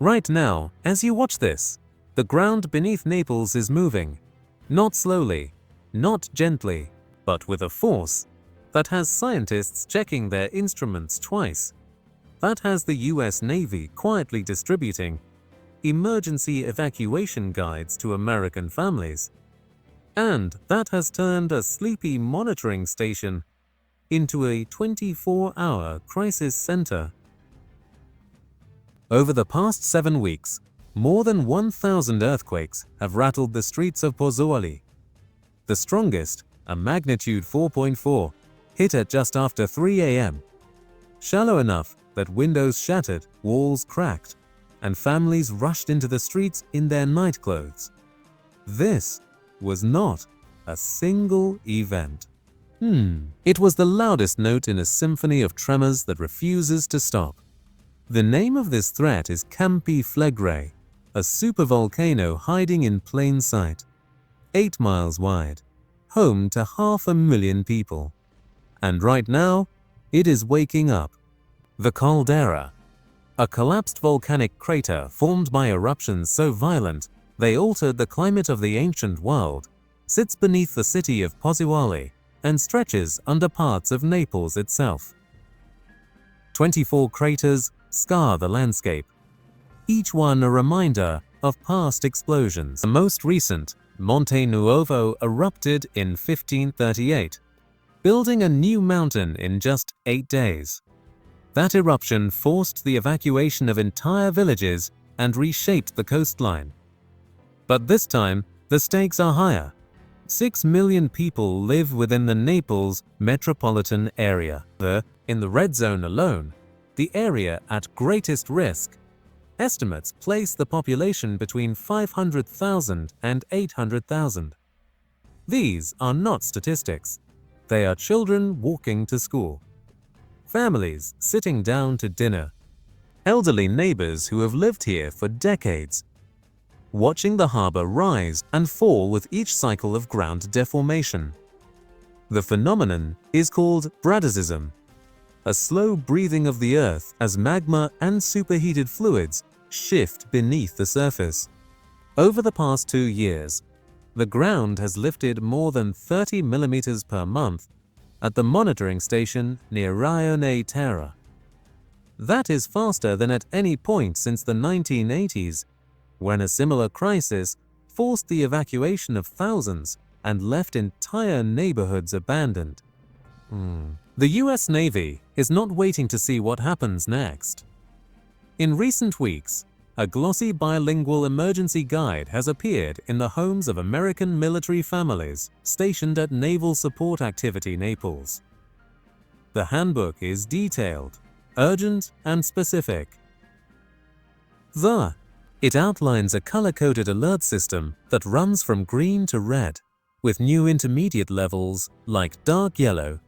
Right now, as you watch this, the ground beneath Naples is moving. Not slowly, not gently, but with a force that has scientists checking their instruments twice. That has the US Navy quietly distributing emergency evacuation guides to American families. And that has turned a sleepy monitoring station into a 24-hour crisis center. Over the past 7 weeks, more than 1,000 earthquakes have rattled the streets of Pozzuoli. The strongest, a magnitude 4.4, hit at just after 3 a.m. Shallow enough that windows shattered, walls cracked, and families rushed into the streets in their nightclothes. This was not a single event. It was the loudest note in a symphony of tremors that refuses to stop. The name of this threat is Campi Flegrei, a supervolcano hiding in plain sight, 8 miles wide, home to 500,000 people. And right now, it is waking up. The caldera, a collapsed volcanic crater formed by eruptions so violent they altered the climate of the ancient world, sits beneath the city of Pozzuoli and stretches under parts of Naples itself. 24 craters scar the landscape, each one a reminder of past explosions. The most recent, Monte Nuovo, erupted in 1538, building a new mountain in just 8 days. That eruption forced the evacuation of entire villages and reshaped the coastline. But this time, the stakes are higher. 6 million people live within the Naples metropolitan area. In the red zone alone, the area at greatest risk, estimates place the population between 500,000 and 800,000. These are not statistics. They are children walking to school, families sitting down to dinner, elderly neighbors who have lived here for decades, watching the harbor rise and fall with each cycle of ground deformation. The phenomenon is called bradyseism, a slow breathing of the earth as magma and superheated fluids shift beneath the surface. Over the past 2 years, the ground has lifted more than 30 millimeters per month at the monitoring station near Rione Terra. That is faster than at any point since the 1980s, when a similar crisis forced the evacuation of thousands and left entire neighborhoods abandoned. The US Navy is not waiting to see what happens next. In recent weeks, a glossy bilingual emergency guide has appeared in the homes of American military families stationed at Naval Support Activity Naples. The handbook is detailed, urgent, and specific. It outlines a color-coded alert system that runs from green to red, with new intermediate levels like dark yellow,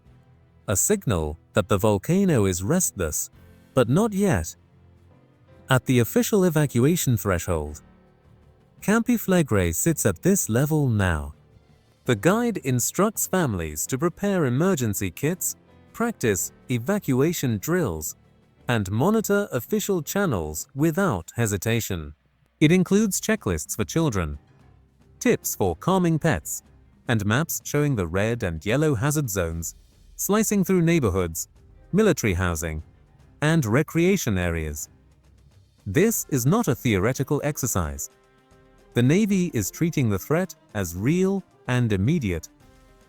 a signal that the volcano is restless, but not yet. At the official evacuation threshold, Campi Flegrei sits at this level now. The guide instructs families to prepare emergency kits, practice evacuation drills, and monitor official channels without hesitation. It includes checklists for children, tips for calming pets, and maps showing the red and yellow hazard zones, slicing through neighborhoods, military housing, and recreation areas. This is not a theoretical exercise. The Navy is treating the threat as real and immediate.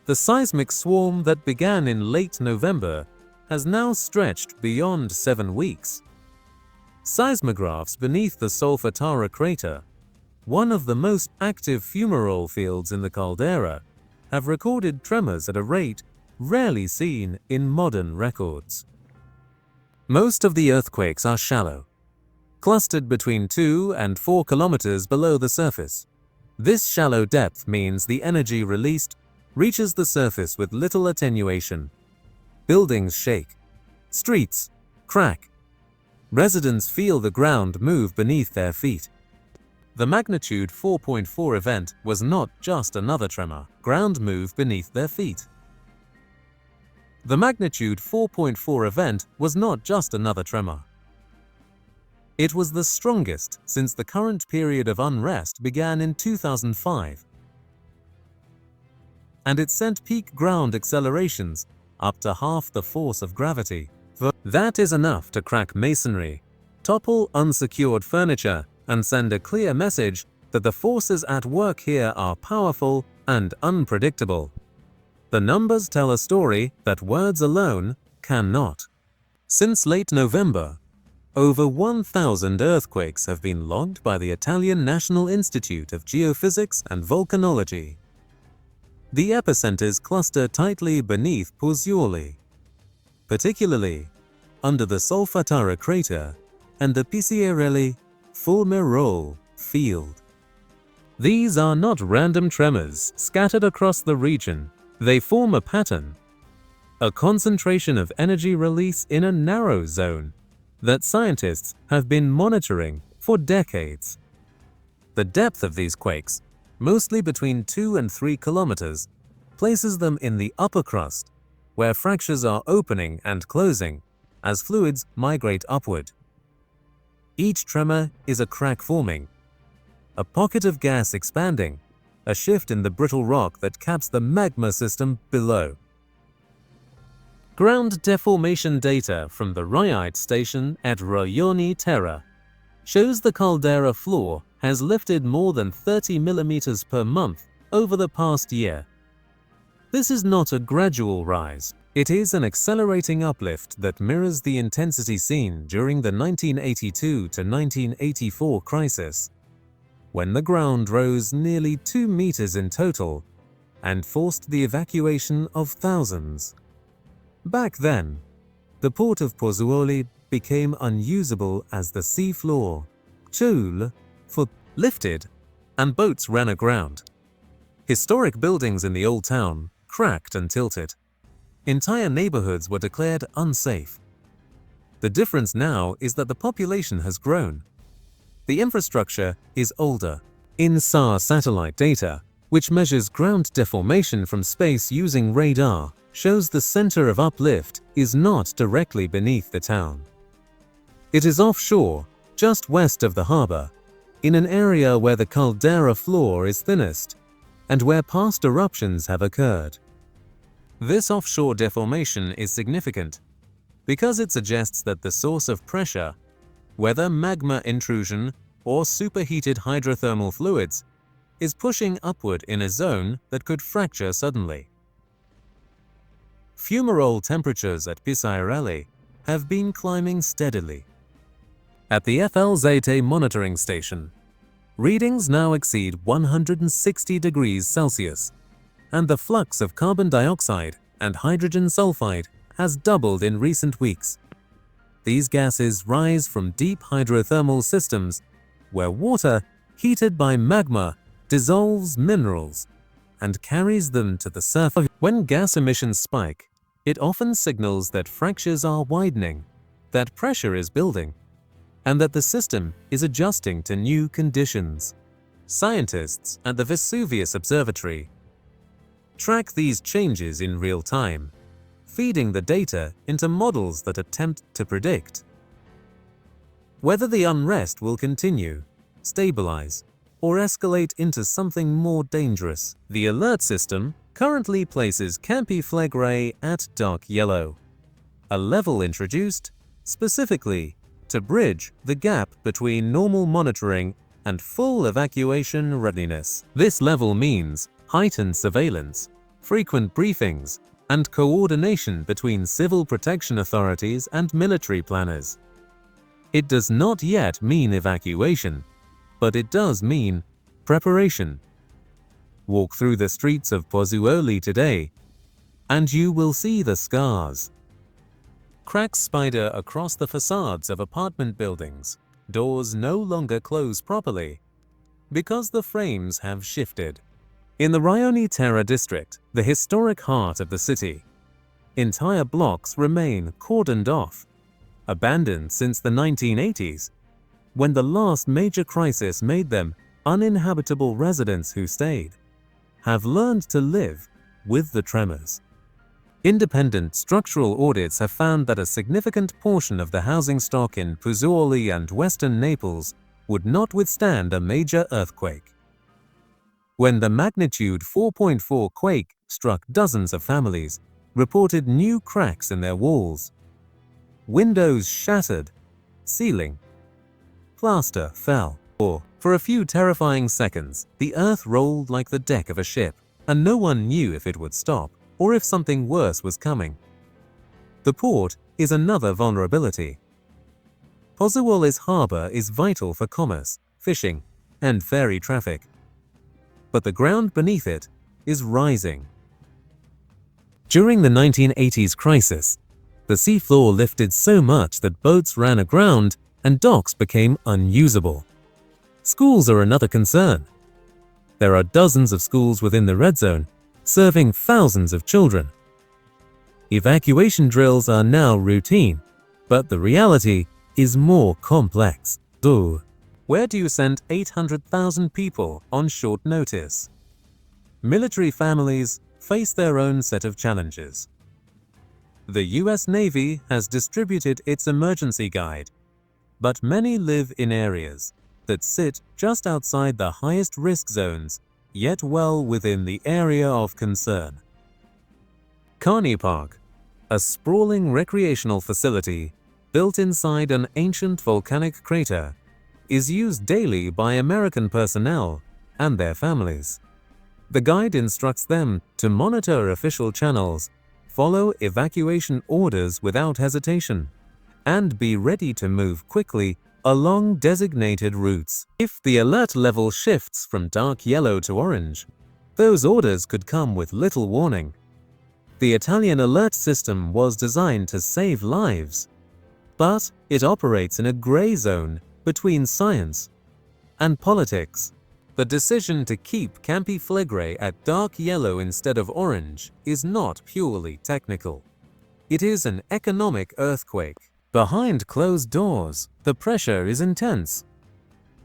The seismic swarm that began in late November has now stretched beyond 7 weeks. Seismographs beneath the Solfatara crater, one of the most active fumarole fields in the caldera, have recorded tremors at a rate rarely seen in modern records. Most of the earthquakes are shallow, clustered between 2 and 4 kilometers below the surface. This shallow depth means the energy released reaches the surface with little attenuation. Buildings shake, streets crack, residents feel the ground move beneath their feet. The magnitude 4.4 event was not just another tremor. Ground move beneath their feet. The magnitude 4.4 event was not just another tremor. It was the strongest since the current period of unrest began in 2005. And it sent peak ground accelerations up to half the force of gravity. That is enough to crack masonry, topple unsecured furniture, and send a clear message that the forces at work here are powerful and unpredictable. The numbers tell a story that words alone cannot. Since late November, over 1,000 earthquakes have been logged by the Italian National Institute of Geophysics and Volcanology. The epicenters cluster tightly beneath Pozzuoli, particularly under the Solfatara crater and the Pisciarelli fumarole field. These are not random tremors scattered across the region. They form a pattern, a concentration of energy release in a narrow zone that scientists have been monitoring for decades. The depth of these quakes, mostly between 2 and 3 kilometers, places them in the upper crust, where fractures are opening and closing as fluids migrate upward. Each tremor is a crack forming, a pocket of gas expanding, a shift in the brittle rock that caps the magma system below. Ground deformation data from the RIIT station at Rioni Terra shows the caldera floor has lifted more than 30 millimeters per month over the past year. This is not a gradual rise. It is an accelerating uplift that mirrors the intensity seen during the 1982 to 1984 crisis, when the ground rose nearly 2 meters in total and forced the evacuation of thousands. Back then, the port of Pozzuoli became unusable as the seafloor, Chul, lifted and boats ran aground. Historic buildings in the old town cracked and tilted. Entire neighborhoods were declared unsafe. The difference now is that the population has grown. The infrastructure is older. INSAR satellite data, which measures ground deformation from space using radar, shows the center of uplift is not directly beneath the town. It is offshore, just west of the harbor, in an area where the caldera floor is thinnest and where past eruptions have occurred. This offshore deformation is significant because it suggests that the source of pressure, whether magma intrusion or superheated hydrothermal fluids, is pushing upward in a zone that could fracture suddenly. Fumarole temperatures at Pisciarelli have been climbing steadily. At the FLZT monitoring station, readings now exceed 160 degrees Celsius, and the flux of carbon dioxide and hydrogen sulfide has doubled in recent weeks. These gases rise from deep hydrothermal systems where water, heated by magma, dissolves minerals and carries them to the surface. When gas emissions spike, it often signals that fractures are widening, that pressure is building, and that the system is adjusting to new conditions. Scientists at the Vesuvius Observatory track these changes in real time, feeding the data into models that attempt to predict whether the unrest will continue, stabilize, or escalate into something more dangerous. The alert system currently places Campi Flegrei at dark yellow, a level introduced specifically to bridge the gap between normal monitoring and full evacuation readiness. This level means heightened surveillance, frequent briefings, and coordination between civil protection authorities and military planners. It does not yet mean evacuation, but it does mean preparation. Walk through the streets of Pozzuoli today, and you will see the scars. Cracks spider across the facades of apartment buildings. Doors no longer close properly because the frames have shifted. In the Rioni Terra district, the historic heart of the city, entire blocks remain cordoned off, abandoned since the 1980s, when the last major crisis made them uninhabitable. Residents who stayed have learned to live with the tremors. Independent structural audits have found that a significant portion of the housing stock in Pozzuoli and western Naples would not withstand a major earthquake. When the magnitude 4.4 quake struck, dozens of families reported new cracks in their walls. Windows shattered, ceiling, plaster fell. For a few terrifying seconds, the earth rolled like the deck of a ship, and no one knew if it would stop or if something worse was coming. The port is another vulnerability. Pozzuoli's harbor is vital for commerce, fishing, and ferry traffic. But the ground beneath it is rising. During the 1980s crisis, the seafloor lifted so much that boats ran aground and docks became unusable. Schools are another concern. There are dozens of schools within the red zone, serving thousands of children. Evacuation drills are now routine, but the reality is more complex. Where do you send 800,000 people on short notice? Military families face their own set of challenges. The US Navy has distributed its emergency guide, but many live in areas that sit just outside the highest risk zones, yet well within the area of concern. Carney Park, a sprawling recreational facility built inside an ancient volcanic crater, is used daily by American personnel and their families. The guide instructs them to monitor official channels, follow evacuation orders without hesitation, and be ready to move quickly along designated routes. If the alert level shifts from dark yellow to orange, those orders could come with little warning. The Italian alert system was designed to save lives, but it operates in a gray zone between science and politics. The decision to keep Campi Flegrei at dark yellow instead of orange is not purely technical. It is an economic earthquake. Behind closed doors, the pressure is intense.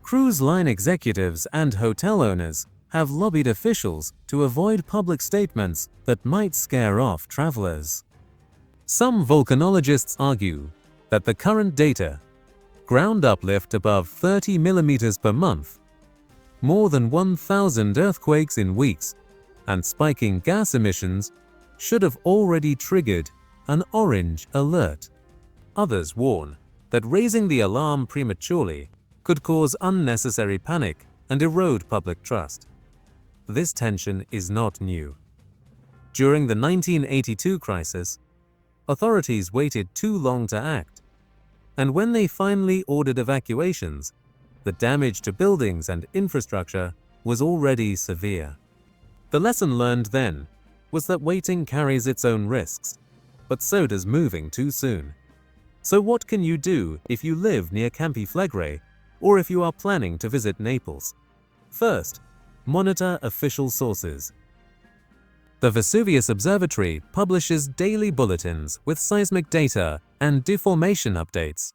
Cruise line executives and hotel owners have lobbied officials to avoid public statements that might scare off travelers. Some volcanologists argue that the current data, ground uplift above 30 millimeters per month, more than 1,000 earthquakes in weeks, and spiking gas emissions should have already triggered an orange alert. Others warn that raising the alarm prematurely could cause unnecessary panic and erode public trust. This tension is not new. During the 1982 crisis, authorities waited too long to act, and when they finally ordered evacuations, the damage to buildings and infrastructure was already severe. The lesson learned then was that waiting carries its own risks, but so does moving too soon. So what can you do if you live near Campi Flegrei or if you are planning to visit Naples? First, monitor official sources. The Vesuvius Observatory publishes daily bulletins with seismic data and deformation updates.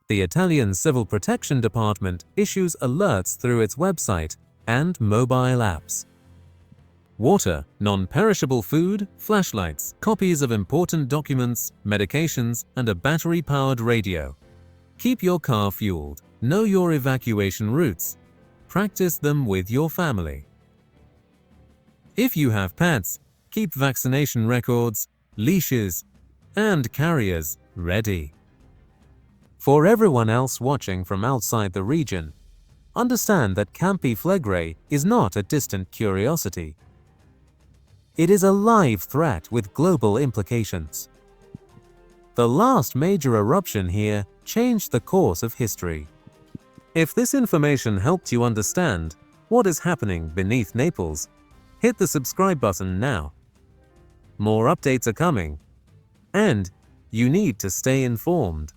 The Italian Civil Protection Department issues alerts through its website and mobile apps. Water, non-perishable food, flashlights, copies of important documents, medications, and a battery-powered radio. Keep your car fueled. Know your evacuation routes. Practice them with your family. If you have pets, keep vaccination records, leashes, and carriers ready. For everyone else watching from outside the region, understand that Campi Flegrei is not a distant curiosity. It is a live threat with global implications. The last major eruption here changed the course of history. If this information helped you understand what is happening beneath Naples, hit the subscribe button now. More updates are coming, and you need to stay informed.